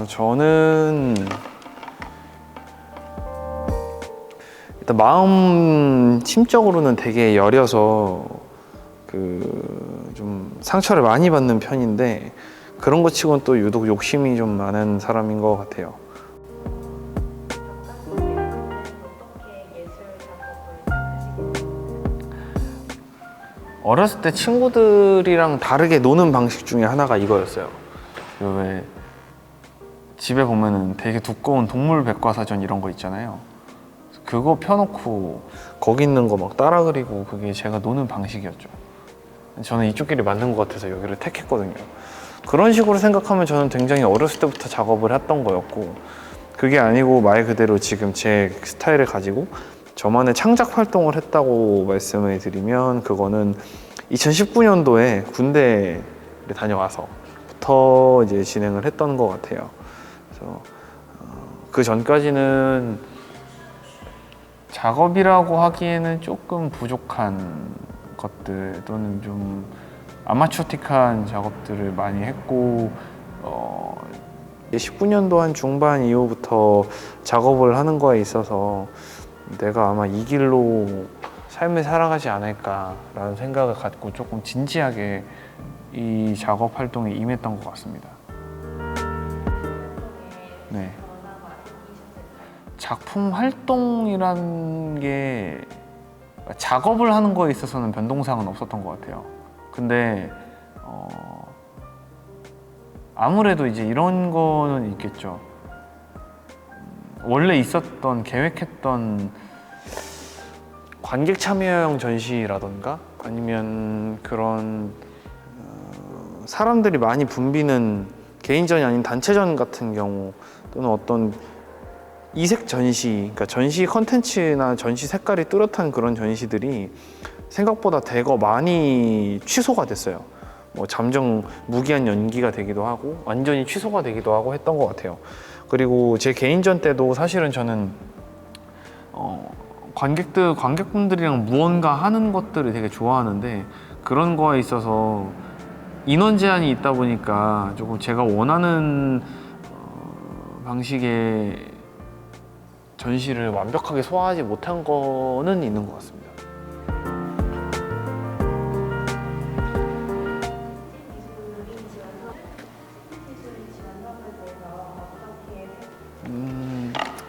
저는 일단 마음 심적으로는 되게 여려서 좀 상처를 많이 받는 편인데 그런 것 치고는 또 유독 욕심이 좀 많은 사람인 것 같아요. 어렸을 때 친구들이랑 다르게 노는 방식 중에 하나가 이거였어요. 왜 집에 보면은 되게 두꺼운 동물 백과사전 이런 거 있잖아요. 그거 펴놓고 거기 있는 거 막 따라 그리고 그게 제가 노는 방식이었죠. 저는 이쪽 길이 맞는 것 같아서 여기를 택했거든요. 그런 식으로 생각하면 저는 굉장히 어렸을 때부터 작업을 했던 거였고, 그게 아니고 말 그대로 지금 제 스타일을 가지고 저만의 창작 활동을 했다고 말씀을 드리면 그거는 2019년도에 군대를 다녀와서부터 이제 진행을 했던 것 같아요. 그래서 그 전까지는 작업이라고 하기에는 조금 부족한 것들 또는 좀 아마추어틱한 작업들을 많이 했고 19년도 한 중반 이후부터 작업을 하는 거에 있어서 내가 아마 이 길로 삶을 살아가지 않을까라는 생각을 갖고 조금 진지하게 이 작업 활동에 임했던 것 같습니다. 네. 작품 활동이란 게 작업을 하는 거에 있어서는 변동사항은 없었던 것 같아요. 근데 아무래도 이제 이런 거는 있겠죠. 원래 있었던 계획했던 관객 참여형 전시라던가 아니면 그런 사람들이 많이 붐비는 개인전이 아닌 단체전 같은 경우 또는 어떤 이색 전시, 그러니까 전시 컨텐츠나 전시 색깔이 뚜렷한 그런 전시들이 생각보다 대거 많이 취소가 됐어요. 뭐 잠정 무기한 연기가 되기도 하고 완전히 취소가 되기도 하고 했던 것 같아요. 그리고 제 개인전 때도 사실은 저는 관객분들이랑 무언가 하는 것들을 되게 좋아하는데 그런 거에 있어서 인원 제한이 있다 보니까 조금 제가 원하는 방식의 전시를 완벽하게 소화하지 못한 거는 있는 것 같습니다.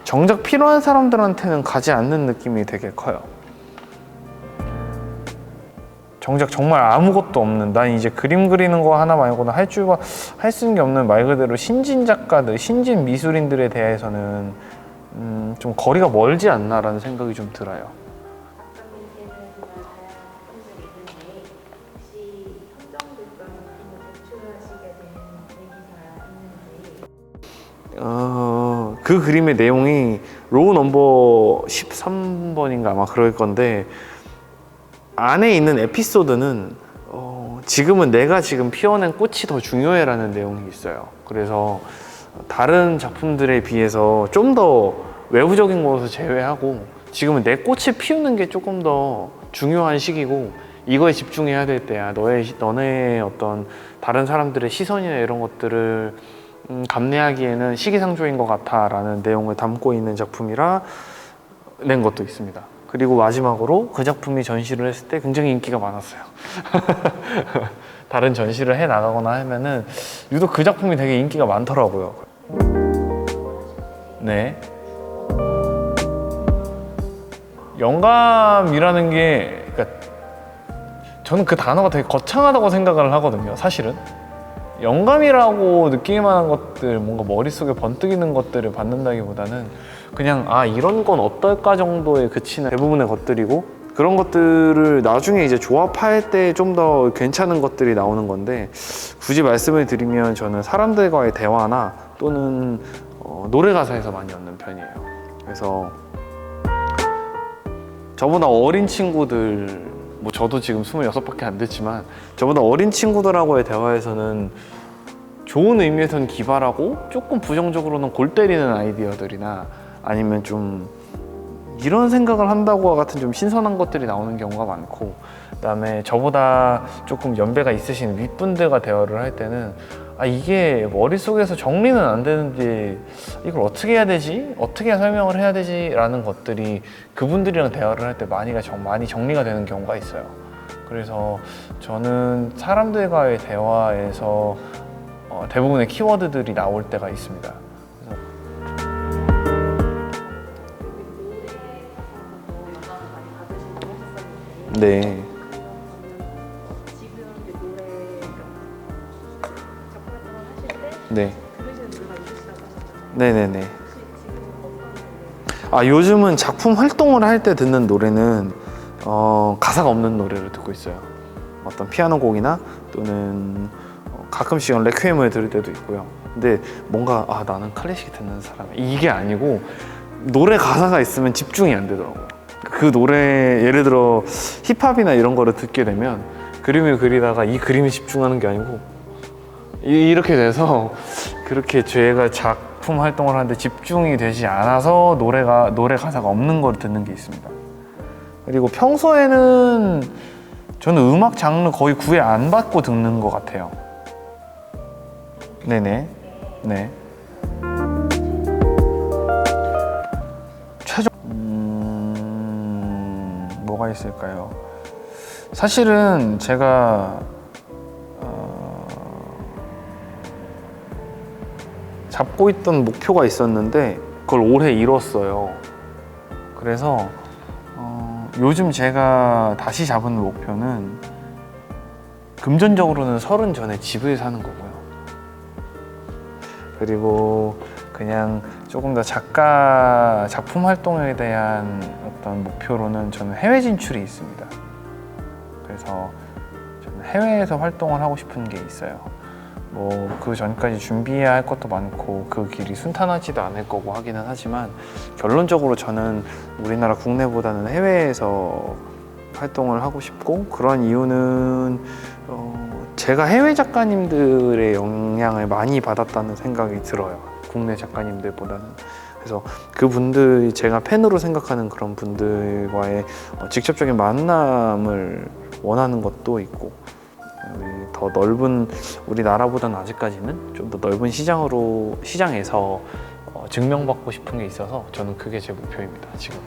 정작 필요한 사람들한테는 가지 않는 느낌이 되게 커요. 정작 정말 아무것도 없는, 난 이제 그림 그리는 거 하나 말고는 할 수 있는 게 없는 말 그대로 신진 작가들, 신진 미술인들에 대해서는 좀 거리가 멀지 않나라는 생각이 좀 들어요. 그 그림의 내용이 로우 넘버 13번인가 아마 그럴 건데 안에 있는 에피소드는 지금은 내가 지금 피워낸 꽃이 더 중요해라는 내용이 있어요. 그래서 다른 작품들에 비해서 좀 더 외부적인 것을 제외하고 지금은 내 꽃을 피우는 게 조금 더 중요한 시기고 이거에 집중해야 될 때야. 너네의 어떤 다른 사람들의 시선이나 이런 것들을 감내하기에는 시기상조인 것 같아 라는 내용을 담고 있는 작품이라 낸 것도 있습니다. 그리고 마지막으로 그 작품이 전시를 했을 때 굉장히 인기가 많았어요. 다른 전시를 해 나가거나 하면은 유독 그 작품이 되게 인기가 많더라고요. 네. 영감이라는 게, 그러니까 저는 그 단어가 되게 거창하다고 생각을 하거든요, 사실은. 영감이라고 느낄 만한 것들, 뭔가 머릿속에 번뜩이는 것들을 받는다기보다는 그냥 이런 건 어떨까 정도에 그치는 대부분의 것들이고 그런 것들을 나중에 이제 조합할 때 좀 더 괜찮은 것들이 나오는 건데 굳이 말씀을 드리면 저는 사람들과의 대화나 또는 노래 가사에서 많이 얻는 편이에요. 그래서 저보다 어린 친구들, 뭐 저도 지금 26밖에 안 됐지만 저보다 어린 친구들하고의 대화에서는 좋은 의미에서는 기발하고 조금 부정적으로는 골 때리는 아이디어들이나 아니면 좀 이런 생각을 한다고 같은 좀 신선한 것들이 나오는 경우가 많고, 그다음에 저보다 조금 연배가 있으신 윗분들과 대화를 할 때는 이게 머릿속에서 정리는 안 되는데 이걸 어떻게 해야 되지? 어떻게 설명을 해야 되지? 라는 것들이 그분들이랑 대화를 할 때 많이 정리가 되는 경우가 있어요. 그래서 저는 사람들과의 대화에서 대부분의 키워드들이 나올 때가 있습니다. 네. 지금 노래 작품 활동을 하실 때 네. 들으시는 노래가 있으시다고 하셨잖아요. 네네네. 혹시 지금 어떤 노래? 요즘은 작품 활동을 할 때 듣는 노래는 가사가 없는 노래를 듣고 있어요. 어떤 피아노 곡이나 또는 가끔씩은 레퀴엠을 들을 때도 있고요. 근데 뭔가 나는 클래식 듣는 사람이야 이게 아니고 노래 가사가 있으면 집중이 안 되더라고요. 그 노래 예를 들어 힙합이나 이런 거를 듣게 되면 그림을 그리다가 이 그림에 집중하는 게 아니고 이렇게 돼서 그렇게 제가 작품 활동을 하는데 집중이 되지 않아서 노래 가사가 없는 걸 듣는 게 있습니다. 그리고 평소에는 저는 음악 장르 거의 구애 안 받고 듣는 것 같아요. 네네. 네. 뭐가 있을까요? 사실은 제가 잡고 있던 목표가 있었는데 그걸 올해 이뤘어요. 그래서 요즘 제가 다시 잡은 목표는 금전적으로는 30 전에 집을 사는 거고요. 그리고 그냥 조금 더 작품 활동에 대한 어떤 목표로는 저는 해외 진출이 있습니다. 그래서 저는 해외에서 활동을 하고 싶은 게 있어요. 그 전까지 준비해야 할 것도 많고 그 길이 순탄하지도 않을 거고 하기는 하지만 결론적으로 저는 우리나라 국내보다는 해외에서 활동을 하고 싶고, 그런 이유는 제가 해외 작가님들의 영향을 많이 받았다는 생각이 들어요. 국내 작가님들보다는. 그래서 그분들, 제가 팬으로 생각하는 그런 분들과의 직접적인 만남을 원하는 것도 있고, 더 넓은, 우리나라보다는 아직까지는 좀 더 넓은 시장에서 증명받고 싶은 게 있어서 저는 그게 제 목표입니다, 지금.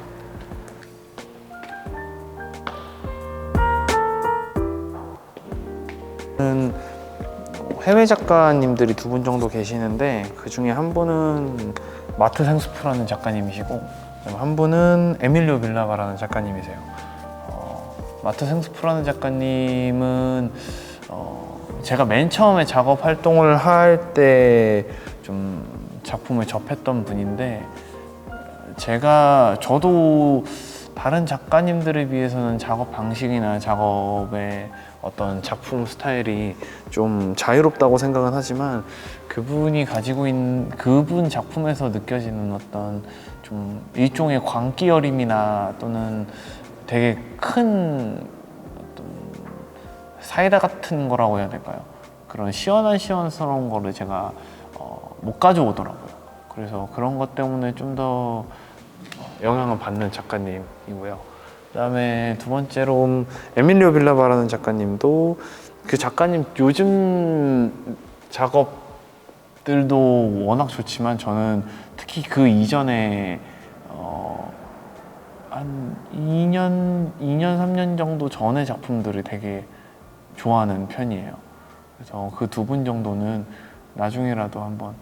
해외 작가님들이 2분 정도 계시는데 그 중에 한 분은 마트 생수프라는 작가님이시고 한 분은 에밀리오 빌라바라는 작가님이세요. 마트 생수프라는 작가님은 제가 맨 처음에 작업 활동을 할 때 좀 작품을 접했던 분인데, 저도 다른 작가님들에 비해서는 작업 방식이나 작업의 어떤 작품 스타일이 좀 자유롭다고 생각은 하지만, 그분이 가지고 있는 그분 작품에서 느껴지는 어떤 좀 일종의 광기여림이나 또는 되게 큰 어떤 사이다 같은 거라고 해야 될까요? 그런 시원스러운 거를 제가 못 가져오더라고요. 그래서 그런 것 때문에 좀 더 영향을 받는 작가님이고요. 그다음에 두 번째로 에밀리오 빌라바라는 작가님도, 그 작가님 요즘 작업들도 워낙 좋지만 저는 특히 그 이전에 한 2년, 3년 정도 전의 작품들을 되게 좋아하는 편이에요. 그래서 그 2분 정도는 나중에라도 한번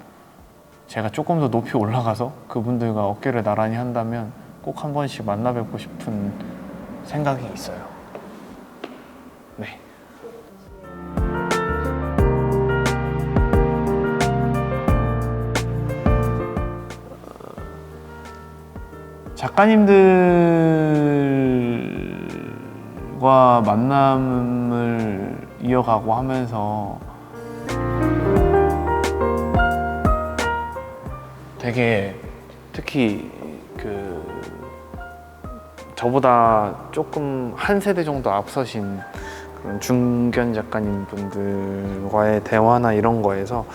제가 조금 더 높이 올라가서 그분들과 어깨를 나란히 한다면 꼭 한 번씩 만나 뵙고 싶은 생각이 있어요. 네. 작가님들과 만남을 이어가고 하면서 되게, 특히 저보다 조금 한 세대 정도 앞서신 그런 중견 작가님 분들과의 대화나 이런 거에서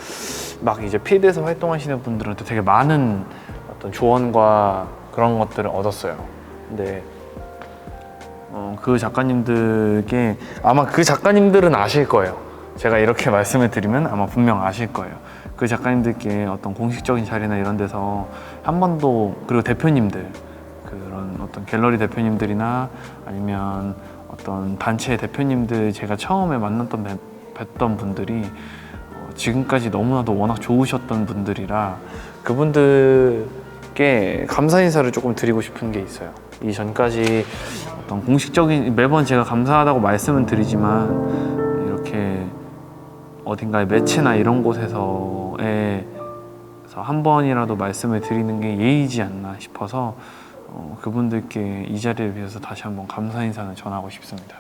막 이제 필드에서 활동하시는 분들한테 되게 많은 어떤 조언과 그런 것들을 얻었어요. 근데 그 작가님들께, 아마 그 작가님들은 아실 거예요. 제가 이렇게 말씀을 드리면 아마 분명 아실 거예요. 그 작가님들께 어떤 공식적인 자리나 이런 데서 한 번도, 그리고 대표님들, 그런 어떤 갤러리 대표님들이나 아니면 어떤 단체 대표님들, 제가 처음에 만났던 뵀던 분들이 지금까지 너무나도 워낙 좋으셨던 분들이라 그분들께 감사 인사를 조금 드리고 싶은 게 있어요. 이전까지 어떤 공식적인, 매번 제가 감사하다고 말씀은 드리지만 이렇게 어딘가의 매체나 이런 곳에서 한 번이라도 말씀을 드리는 게 예의지 않나 싶어서 그분들께 이 자리를 빌어서 다시 한번 감사 인사는 전하고 싶습니다.